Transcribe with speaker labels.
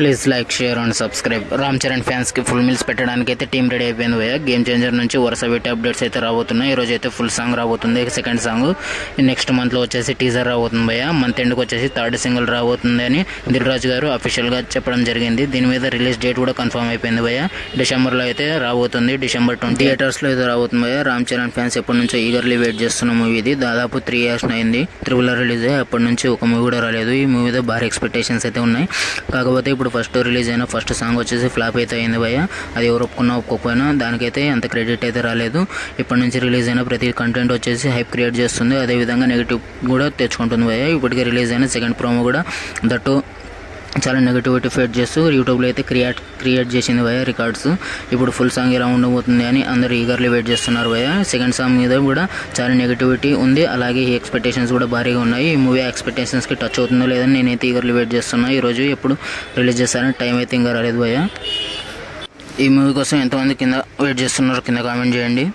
Speaker 1: Please like share and subscribe. Ram Charan ఫ్యాన్స్కి full meals పెట్టడానికి అయితే టీం రెడీ అయిపోయింది భయ్య. గేమ్ చేంజర్ నుంచి వరుస పెట్టి అప్డేట్స్ అయితే రాబోతున్నాయి. ఈరోజు అయితే ఫుల్ సాంగ్ రాబోతుంది, సెకండ్ సాంగ్. నెక్స్ట్ మంత్లో వచ్చేసి టీజర్ రాబోతుంది భయ్య. మంత్ ఎండ్కి వచ్చేసి థర్డ్ సింగిల్ రాబోతుంది అని దిల్ రాజు గారు అఫీషియల్గా చెప్పడం జరిగింది. దీని మీద రిలీజ్ డేట్ కూడా కన్ఫర్మ్ అయిపోయింది భయ్య. డిసెంబర్లో అయితే రాబోతుంది, December 20 థియేటర్స్లో అయితే రాబోతుంది భయ్య. రామ్ చరణ్ ఫ్యాన్స్ ఎప్పటి నుంచో ఈగర్లీ వెయిట్ చేస్తున్న మూవీ ఇది. దాదాపు 3 years అయింది త్రిబుల్ రిలీజ్ అయ్యి, అప్పటి నుంచి ఒక మూవీ కూడా రాలేదు. ఈ మూవీ మీద భారీ ఎక్స్పెక్టేషన్స్ అయితే ఉన్నాయి. కాకపోతే ఇప్పుడు ఫస్ట్ రిలీజ్ అయిన ఫస్ట్ సాంగ్ వచ్చేసి ఫ్లాప్ అయితే అయింది భయ్య. అది ఎవరు ఒప్పుకోకపోయినా దానికైతే అంత క్రెడిట్ అయితే రాలేదు. ఇప్పటి నుంచి రిలీజ్ అయిన ప్రతి కంటెంట్ వచ్చేసి హైప్ క్రియేట్ చేస్తుంది, అదేవిధంగా నెగిటివ్ కూడా తెచ్చుకుంటుంది భయ్య. ఇప్పటికే రిలీజ్ అయిన సెకండ్ ప్రోమో కూడా దట్టు చాలా నెగిటివిటీ ఫేట్ చేస్తూ యూట్యూబ్లో అయితే క్రియేట్ చేసింది భయ్య రికార్డ్స్. ఇప్పుడు ఫుల్ సాంగ్ ఎలా ఉండబోతుంది అని అందరూ ఈగర్లీ వెయిట్ చేస్తున్నారు భయ్య. సెకండ్ సాంగ్ మీద కూడా చాలా నెగిటివిటీ ఉంది, అలాగే ఈ ఎక్స్పెక్టేషన్స్ కూడా భారీగా ఉన్నాయి. ఈ మూవీ ఎక్స్పెక్టేషన్స్కి టచ్ అవుతుందో లేదని నేనైతే ఈగర్లీ వెయిట్ చేస్తున్నాను. ఈరోజు ఎప్పుడు రిలీజ్ చేస్తారని టైం అయితే ఇంకా రాలేదు భయ్య. ఈ మూవీ కోసం ఎంతమంది కింద వెయిట్ చేస్తున్నారో కింద కామెంట్ చేయండి.